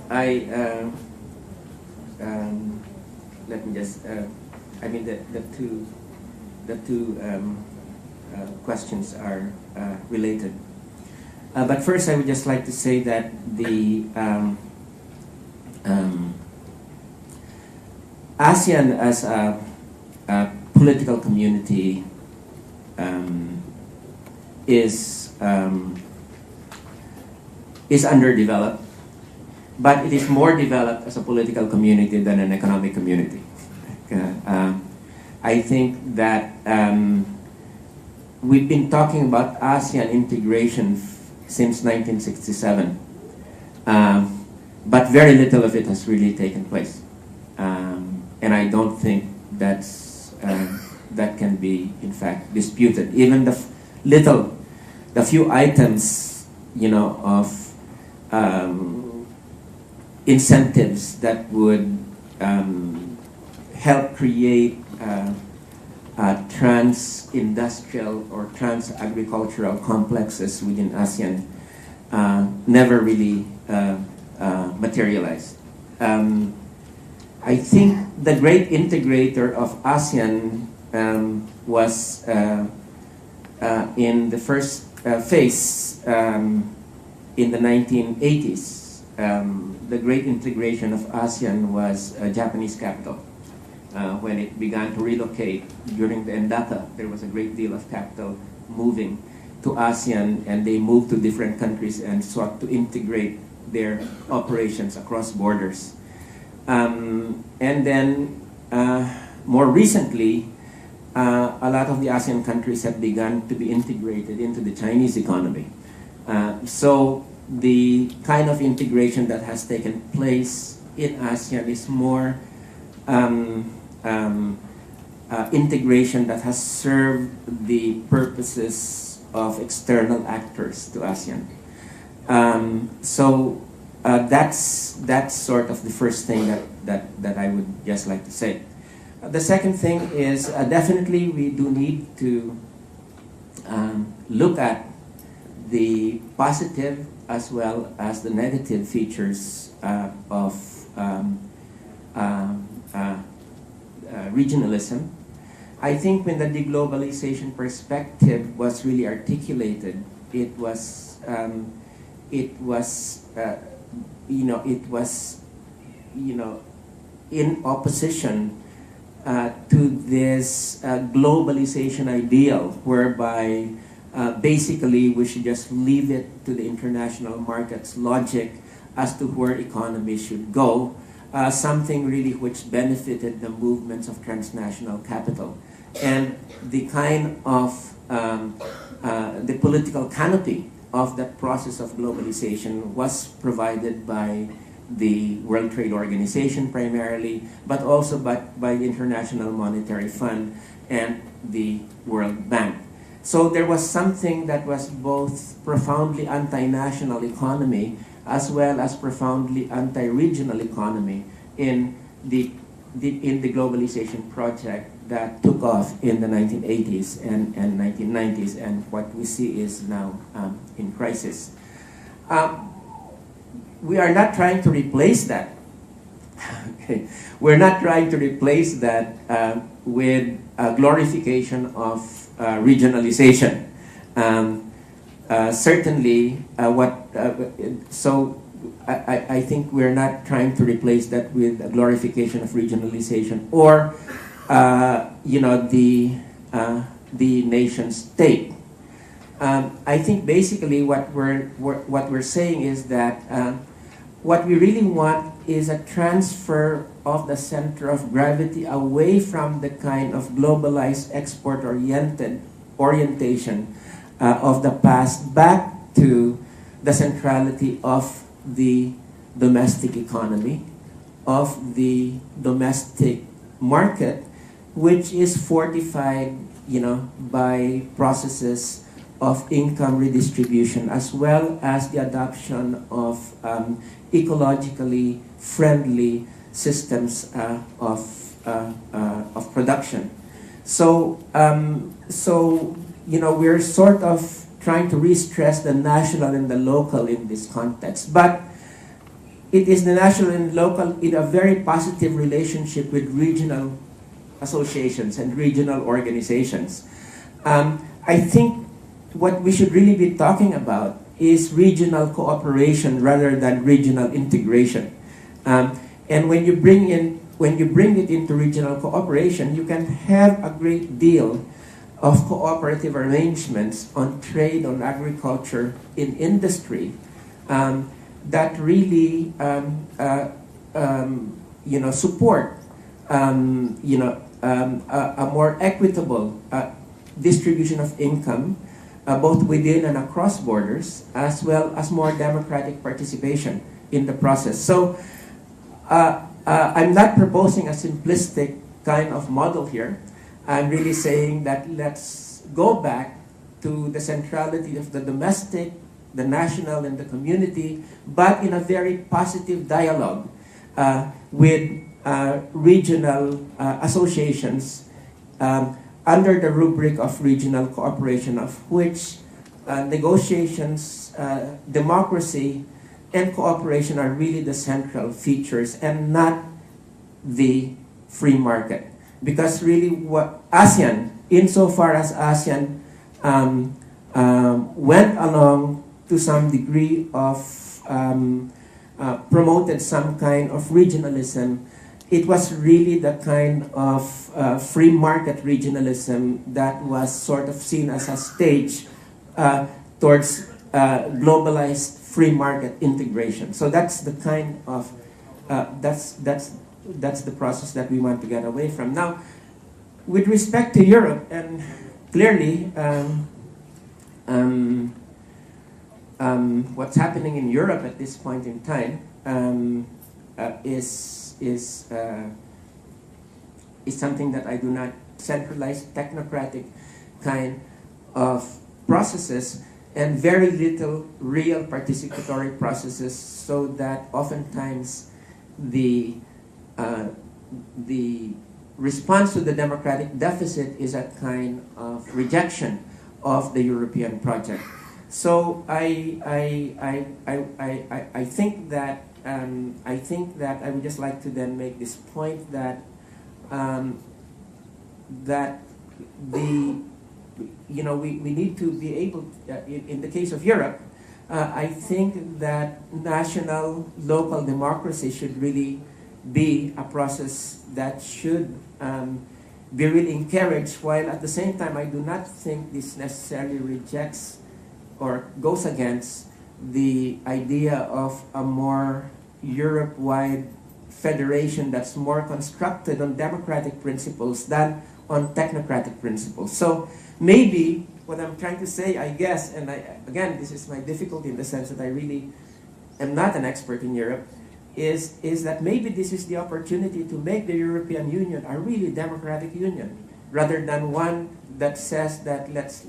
let me just, I mean, the two questions are related. But first I would just like to say that the ASEAN as a political community is underdeveloped, but it is more developed as a political community than an economic community. I think that we've been talking about ASEAN integration since 1967, but very little of it has really taken place. And I don't think that can be, in fact, disputed. Even the few items, you know, of incentives that would help create trans-industrial or trans-agricultural complexes within ASEAN never really materialized. I think the great integrator of ASEAN was in the first phase in the 1980s. The great integration of ASEAN was Japanese capital. When it began to relocate during the Endaka, there was a great deal of capital moving to ASEAN, and they moved to different countries and sought to integrate their operations across borders. And then more recently, a lot of the ASEAN countries have begun to be integrated into the Chinese economy. So the kind of integration that has taken place in ASEAN is more integration that has served the purposes of external actors to ASEAN. So that's sort of the first thing that I would just like to say. The second thing is definitely we do need to look at the positive as well as the negative features of regionalism. I think when the deglobalization perspective was really articulated, it was in opposition to this globalization ideal, whereby basically we should just leave it to the international market's logic as to where economies should go, something really which benefited the movements of transnational capital. And the kind of the political canopy of that process of globalization was provided by the World Trade Organization primarily, but also by the International Monetary Fund and the World Bank. So there was something that was both profoundly anti-national economy as well as profoundly anti-regional economy in the globalization project that took off in the 1980s and 1990s, and what we see is now in crisis. We are not trying to replace that. Okay. We're not trying to replace that with a glorification of regionalization. Certainly, I think we're not trying to replace that with a glorification of regionalization or the nation state. I think basically what we're saying is that what we really want is a transfer of the center of gravity away from the kind of globalized export-oriented orientation of the past back to the centrality of the domestic economy, of the domestic market, which is fortified, by processes of income redistribution as well as the adoption of ecologically friendly systems of production. So we're sort of trying to re-stress the national and the local in this context, but it is the national and local in a very positive relationship with regional associations and regional organizations. I think what we should really be talking about is regional cooperation rather than regional integration. And when you bring it into regional cooperation, you can have a great deal of cooperative arrangements on trade, on agriculture, in industry that really support a more equitable distribution of income, both within and across borders, as well as more democratic participation in the process. So I'm not proposing a simplistic kind of model here. I'm really saying that let's go back to the centrality of the domestic, the national, and the community, but in a very positive dialogue with regional associations under the rubric of regional cooperation, of which negotiations, democracy, and cooperation are really the central features and not the free market. Because really what ASEAN, insofar as ASEAN went along to some degree of promoted some kind of regionalism, it was really the kind of free market regionalism that was sort of seen as a stage towards globalized free market integration. So that's the kind of that's the process that we want to get away from. Now, with respect to Europe, and clearly, what's happening in Europe at this point in time is something that I do not centralize, technocratic kind of processes, and very little real participatory processes, so that oftentimes the response to the democratic deficit is a kind of rejection of the European project. So I think that I would just like to then make this point that that we need to be able, in the case of Europe, I think that national, local democracy should really be a process that should be really encouraged, while at the same time I do not think this necessarily rejects or goes against the idea of a more Europe-wide federation that's more constructed on democratic principles than on technocratic principles. So maybe what I'm trying to say, I guess, and again, this is my difficulty in the sense that I really am not an expert in Europe, is that maybe this is the opportunity to make the European Union a really democratic union, rather than one that says that let's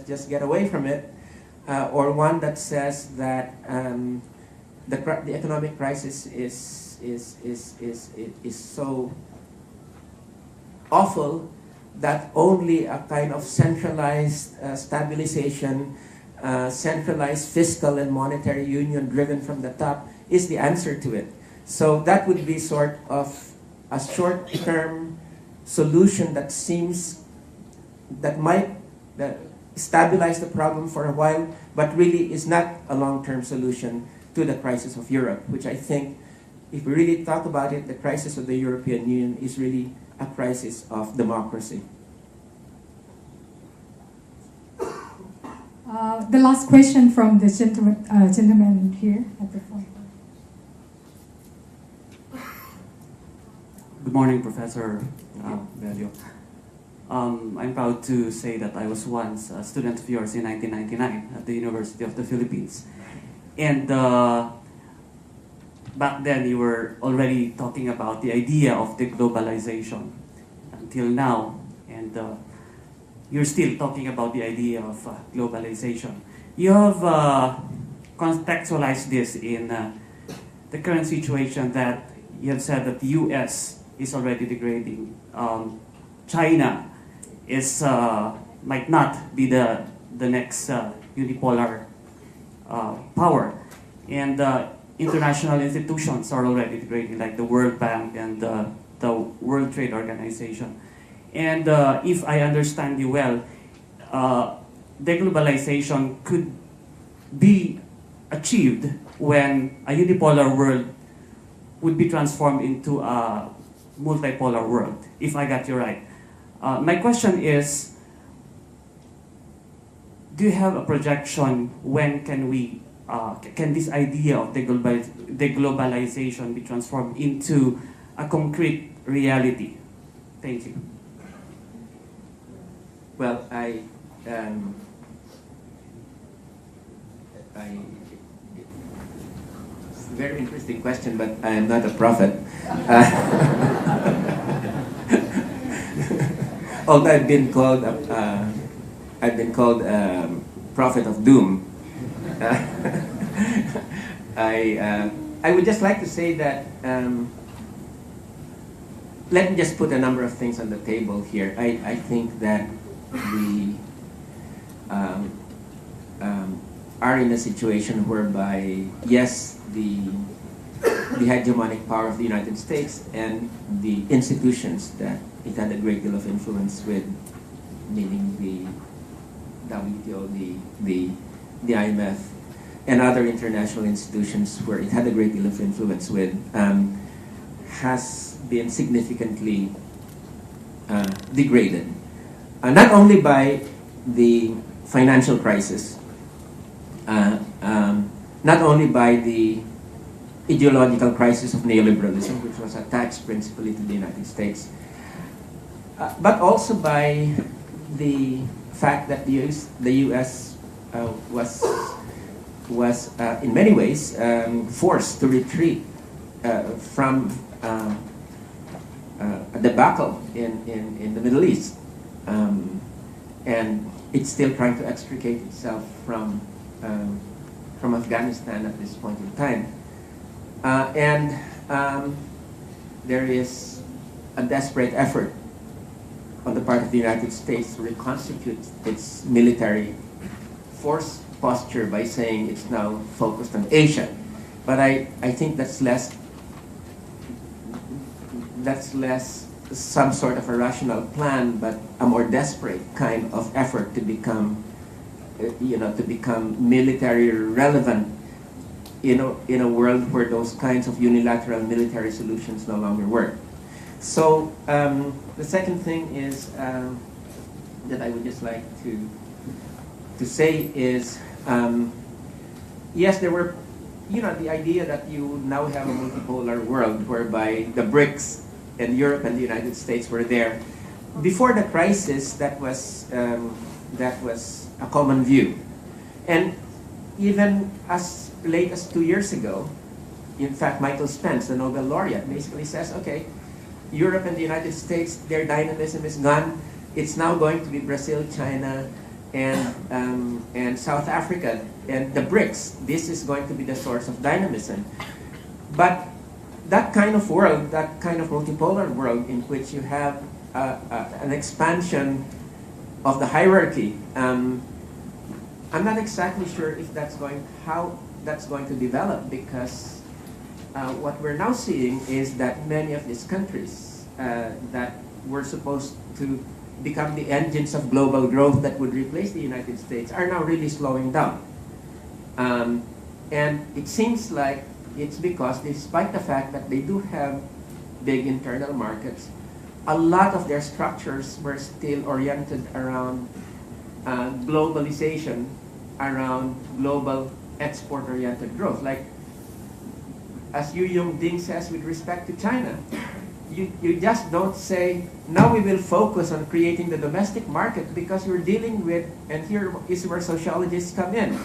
just get away from it, or one that says that the economic crisis is so awful that only a kind of centralized stabilization, centralized fiscal and monetary union driven from the top is the answer to it. So that would be sort of a short-term solution that might stabilize the problem for a while, but really is not a long-term solution to the crisis of Europe, which I think, if we really talk about it, the crisis of the European Union is really a crisis of democracy. The last question from the gentleman here at the front. Good morning, Professor Bello. I'm proud to say that I was once a student of yours in 1999 at the University of the Philippines. And back then you were already talking about the idea of deglobalization until now. And you're still talking about the idea of globalization. You have contextualized this in the current situation that you have said that the US is already degrading. China is might not be the next unipolar power, and international institutions are already degrading, like the World Bank and the World Trade Organization. And if I understand you well, deglobalization could be achieved when a unipolar world would be transformed into a multipolar world, if I got you right. My question is, do you have a projection when can this idea of deglobalization be transformed into a concrete reality? Thank you. Well, it's a very interesting question, but I am not a prophet. Although I've been called prophet of doom. I would just like to say that let me just put a number of things on the table here. I think that we are in a situation whereby, yes, the hegemonic power of the United States and the institutions that it had a great deal of influence with, meaning the WTO, the IMF, and other international institutions where it had a great deal of influence with, has been significantly degraded. Not only by the financial crisis, not only by the ideological crisis of neoliberalism, which was attached principally to the United States, but also by the fact that the US was in many ways forced to retreat from a debacle in the Middle East, and it's still trying to extricate itself from Afghanistan at this point in time, and there is a desperate effort on the part of the United States to reconstitute its military force posture by saying it's now focused on Asia. But I think that's less some sort of a rational plan, but a more desperate kind of effort to become, to become military relevant in a world where those kinds of unilateral military solutions no longer work. So the second thing is that I would just like to say is, yes, there were, the idea that you now have a multipolar world whereby the BRICS and Europe and the United States were there. Before the crisis, that was a common view. And even as late as 2 years ago, in fact, Michael Spence, the Nobel laureate, basically says, okay, Europe and the United States, their dynamism is gone. It's now going to be Brazil, China, and South Africa, and the BRICS. This is going to be the source of dynamism. But that kind of world, that kind of multipolar world in which you have an expansion of the hierarchy, I'm not exactly sure if how that's going to develop, because what we're now seeing is that many of these countries that were supposed to become the engines of global growth that would replace the United States are now really slowing down. And it seems like it's because, despite the fact that they do have big internal markets, a lot of their structures were still oriented around globalization, around global export-oriented growth. Like, as Yu Yung Ding says with respect to China, you just don't say, now we will focus on creating the domestic market, because you're dealing with, and here is where sociologists come in,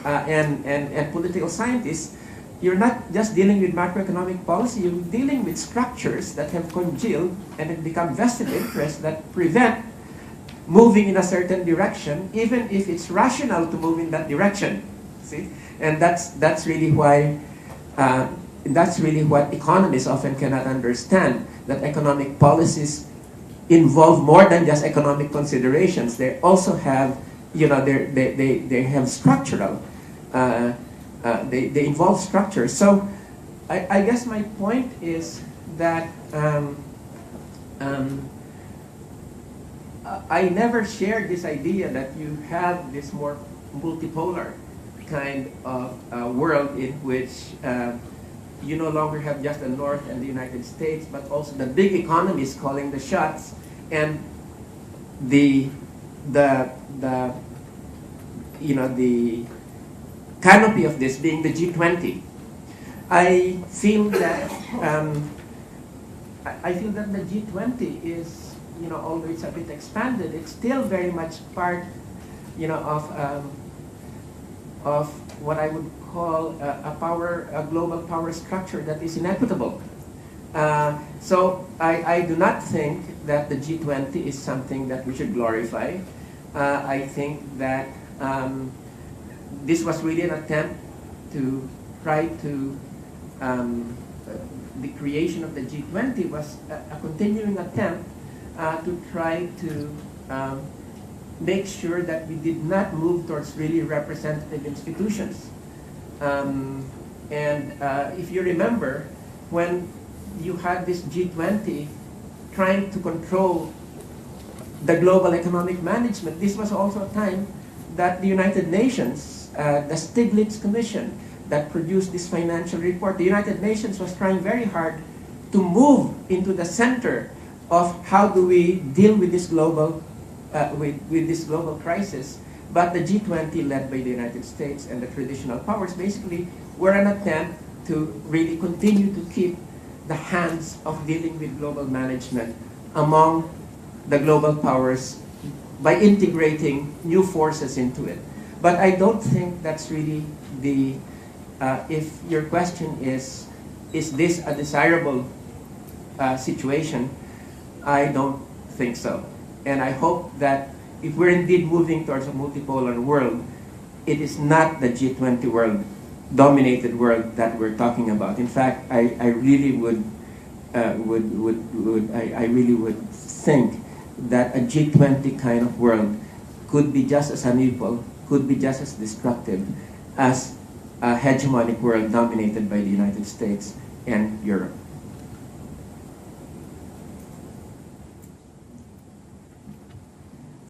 and political scientists, you're not just dealing with macroeconomic policy, you're dealing with structures that have congealed and have become vested interests that prevent moving in a certain direction, even if it's rational to move in that direction. See? And that's really why, that's really what economists often cannot understand, that economic policies involve more than just economic considerations. They also have, they have structural, they involve structure. So I guess my point is that I never shared this idea that you have this more multipolar kind of world in which you no longer have just the North and the United States, but also the big economies calling the shots, and the canopy of this being the G20. I feel that the G20 is, although it's a bit expanded, it's still very much part, of what I would call a global power structure that is inequitable. So I do not think that the G20 is something that we should glorify. I think that this was really an attempt to try to, the creation of the G20 was a continuing attempt to try to make sure that we did not move towards really representative institutions. If you remember, when you had this G20 trying to control the global economic management, this was also a time that the United Nations, the Stiglitz Commission that produced this financial report, the United Nations was trying very hard to move into the center of how do we deal with this global with this global crisis. But the G20, led by the United States and the traditional powers, basically were an attempt to really continue to keep the hands of dealing with global management among the global powers by integrating new forces into it. But I don't think that's really the, if your question is this a desirable situation? I don't think so. And I hope that if we're indeed moving towards a multipolar world, it is not the G20 world, dominated world that we're talking about. In fact, I really would think that a G20 kind of world could be just as unequal, could be just as destructive as a hegemonic world dominated by the United States and Europe.